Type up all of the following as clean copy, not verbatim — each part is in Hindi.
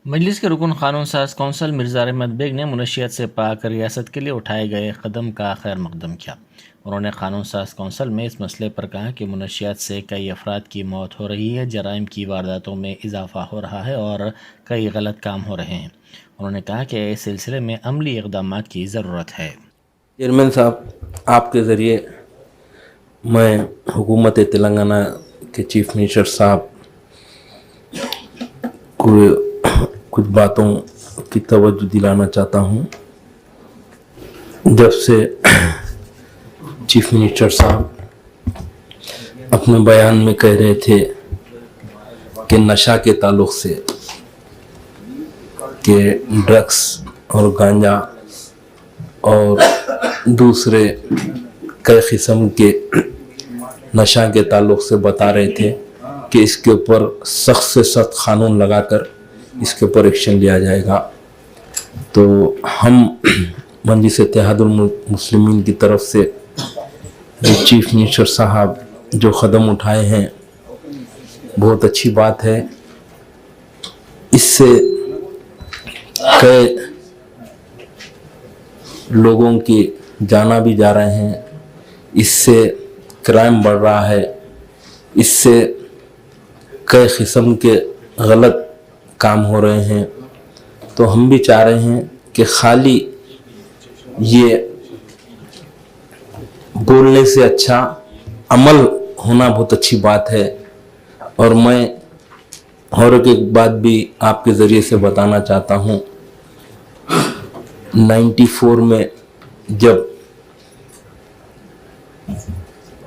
मजलिस के रुकन क़ानून साज कौंसल मिर्ज़ा अहमद बेग ने मुनशियत से पाक रियासत के लिए उठाए गए कदम का खैर मकदम किया। उन्होंने क़ानून साज कौंसल में इस मसले पर कहा कि मुनशियत से कई अफराद की मौत हो रही है, जराइम की वारदातों में इजाफा हो रहा है और कई गलत काम हो रहे हैं। उन्होंने कहा कि इस सिलसिले में अमली इक़दाम की ज़रूरत है। चेयरमैन साहब, आपके ज़रिए मैं हुकूमत तेलंगाना के चीफ मिनिस्टर साहब को कुछ बातों की तवज्जो दिलाना चाहता हूँ। जब से चीफ मिनिस्टर साहब अपने बयान में कह रहे थे कि नशा के ताल्लुक़ से कि ड्रग्स और गांजा और दूसरे कई किस्म के नशा के ताल्लुक़ से बता रहे थे कि इसके ऊपर सख्त से सख्त कानून लगाकर इसके ऊपर एक्शन लिया जाएगा। तो हम मजलिस इत्तेहादुल मुस्लिमीन की तरफ से चीफ मिनिस्टर साहब जो कदम उठाए हैं बहुत अच्छी बात है। इससे कई लोगों की जाना भी जा रहे हैं, इससे क्राइम बढ़ रहा है, इससे कई किस्म के गलत काम हो रहे हैं। तो हम भी चाह रहे हैं कि खाली ये बोलने से अच्छा अमल होना बहुत अच्छी बात है। और मैं और एक बात भी आपके ज़रिए से बताना चाहता हूँ। 94 में जब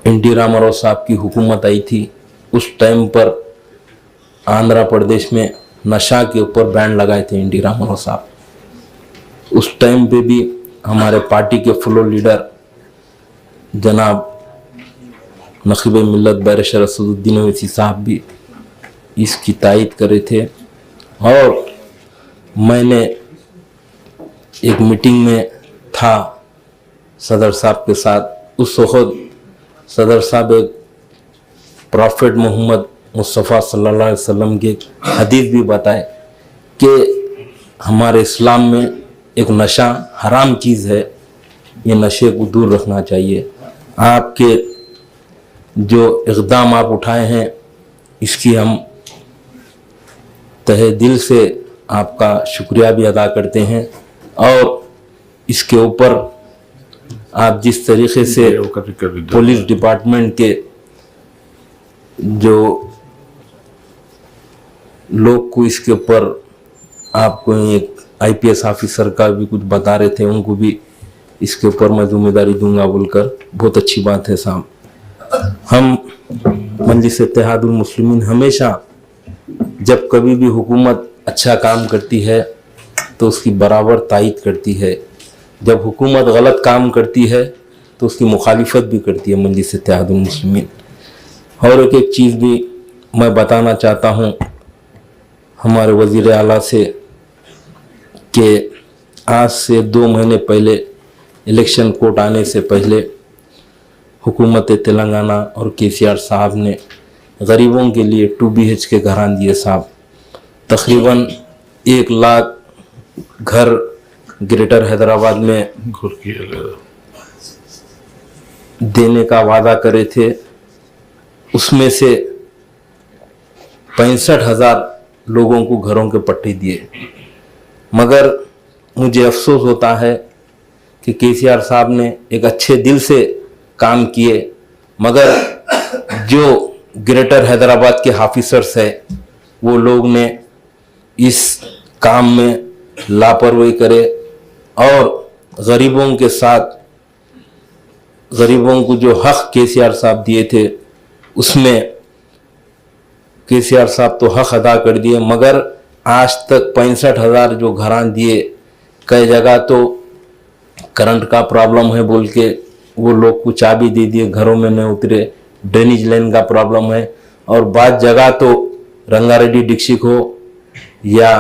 एनटी रामाराव साहब की हुकूमत आई थी, उस टाइम पर आंध्र प्रदेश में नशा के ऊपर बैन लगाए थे एनटी रामाराव साहब। उस टाइम पे भी हमारे पार्टी के फ्लोर लीडर जनाब नकीब मिल्लत बैरिस्टर असदुद्दीन ओवैसी साहब भी इसकी तायद करे थे। और मैंने एक मीटिंग में था सदर साहब के साथ। उस वक्त सदर साहब एक प्रॉफिट मोहम्मद मुस्तफ़ा सल्लल्लाहु अलैहि वसल्लम के हदीस भी बताए कि हमारे इस्लाम में एक नशा हराम चीज़ है, ये नशे को दूर रखना चाहिए। आपके जो इक़दाम आप उठाए हैं इसकी हम तहे दिल से आपका शुक्रिया भी अदा करते हैं। और इसके ऊपर आप जिस तरीके से पुलिस डिपार्टमेंट के जो लोग को इसके ऊपर आपको एक आईपीएस ऑफिसर का भी कुछ बता रहे थे, उनको भी इसके ऊपर मैं जिम्मेदारी दूंगा बोलकर, बहुत अच्छी बात है साहब। हम मजलिस इत्तेहादुल मुस्लिमीन हमेशा जब कभी भी हुकूमत अच्छा काम करती है तो उसकी बराबर तायद करती है, जब हुकूमत गलत काम करती है तो उसकी मुखालिफत भी करती है मजलिस इत्तेहादुल मुस्लिमीन। और एक चीज़ भी मैं बताना चाहता हूँ हमारे वज़ीर आला से कि आज से 2 महीने पहले इलेक्शन कोड आने से पहले हुकूमत तेलंगाना और केसीआर साहब ने गरीबों के लिए 2 BH के घरान दिए साहब। तकरीबन 1 लाख घर ग्रेटर हैदराबाद में देने का वादा करे थे। उसमें से 65,000 लोगों को घरों के पट्टे दिए। मगर मुझे अफसोस होता है कि केसीआर साहब ने एक अच्छे दिल से काम किए, मगर जो ग्रेटर हैदराबाद के ऑफिसर्स है वो लोग ने इस काम में लापरवाही करे और गरीबों के साथ गरीबों को जो हक केसीआर साहब दिए थे उसमें केसीआर साहब तो हक अदा कर दिए, मगर आज तक 65,000 जो घरान दिए, कई जगह तो करंट का प्रॉब्लम है बोल के वो लोग को चाबी दे दिए, घरों में नहीं उतरे। ड्रेनेज लाइन का प्रॉब्लम है। और बाद जगह तो रंगारेड्डी डिस्ट्रिक्ट हो या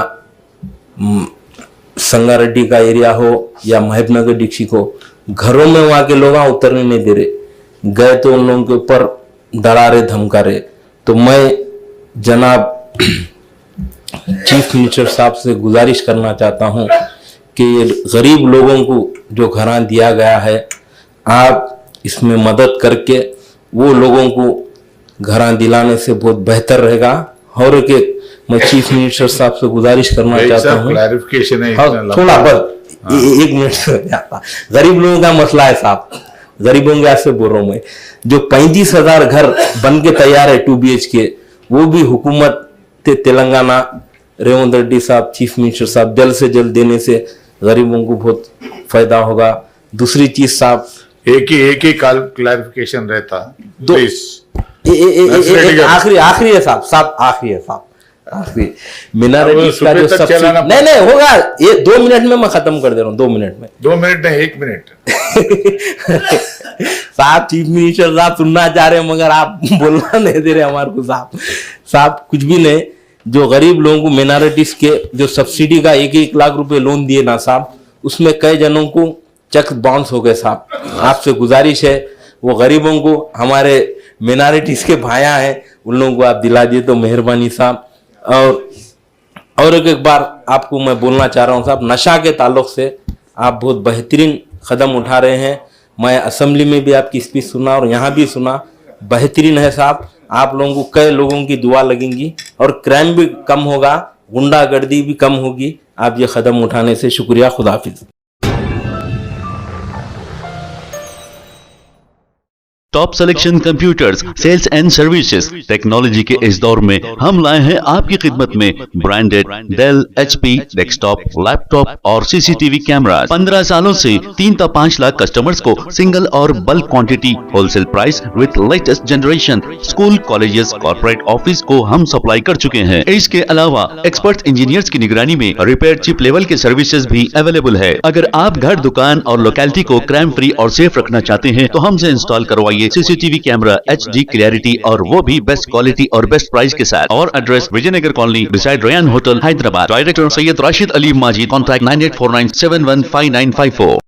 संगारेड्डी का एरिया हो या महबूबनगर डिस्ट्रिक्ट हो, घरों में वहाँ के लोग उतरने नहीं दे रहे। गए तो उन लोगों के ऊपर डरा रहे, धमका रहे। तो मैं जनाब चीफ मिनिस्टर साहब से गुजारिश करना चाहता हूँ कि गरीब लोगों को जो घरां दिया गया है, आप इसमें मदद करके वो लोगों को घरां दिलाने से बहुत बेहतर रहेगा। और एक मैं चीफ मिनिस्टर साहब से गुजारिश करना चाहता हूँ, क्लैरिफिकेशन है थोड़ा बस 1 मिनट से जाता। गरीब लोगों का मसला है साहब, गरीबों के ऐसे बोल रहा हूँ मैं, जो 35,000 घर बन के तैयार है 2 BHK, वो भी हुकूमत तेलंगाना रेवंत रेड्डी साहब चीफ मिनिस्टर साहब जल्द से जल्द देने से गरीबों को बहुत फायदा होगा। दूसरी चीज साहब, एक ही क्लैरिफिकेशन रहता दो आखिरी आखिरी है साहब आखिरी है साहब, आखिरी मिनारेटीज का जो सब्सिडी नहीं होगा, ये 2 मिनट में मैं खत्म कर दे रहा हूँ, 2 मिनट में 2 मिनट नहीं 1 मिनट साहब चीफ मिनिस्टर साहब सुनना चाह रहे हैं मगर आप बोलना नहीं दे रहे हमारे को साहब कुछ भी नहीं। जो गरीब लोगों को मिनारिटीज के जो सब्सिडी का 1-1 लाख रुपए लोन दिए ना साहब, उसमें कई जनों को चेक बाउंस हो गए साहब। आपसे गुजारिश है वो गरीबों को, हमारे मिनारिटीज के भाया हैं, उन लोगों को आप दिला दिए तो मेहरबानी साहब। और एक बार आपको मैं बोलना चाह रहा हूँ साहब, नशा के ताल्लुक से आप बहुत बेहतरीन कदम उठा रहे हैं। मैं असेंबली में भी आपकी स्पीच सुना और यहाँ भी सुना, बेहतरीन है साहब। आप लोगों को कई लोगों की दुआ लगेंगी और क्राइम भी कम होगा, गुंडागर्दी भी कम होगी आप ये कदम उठाने से। शुक्रिया, खुदाफिज। Top selection computers sales and services technology के इस दौर में हम लाए हैं आपकी खिदमत में branded Dell, HP desktop, laptop और CCTV कैमरा। 15 सालों से 3 से 5 लाख कस्टमर्स को सिंगल और bulk quantity wholesale price with latest generation school, colleges, corporate office को हम सप्लाई कर चुके हैं। इसके अलावा एक्सपर्ट इंजीनियर्स की निगरानी में रिपेयर चिप लेवल के सर्विसेज भी अवेलेबल है। अगर आप घर, दुकान और लोकेलिटी को क्राइम फ्री और सेफ रखना चाहते हैं तो हमसे इंस्टॉल करवाइए CCTV कैमरा, HD क्लैरिटी और वो भी बेस्ट क्वालिटी और बेस्ट प्राइस के साथ। और address Vijayanagar colony beside Ryan hotel, Hyderabad. Director Syed Rashid Ali Majid. Contact 9849715954।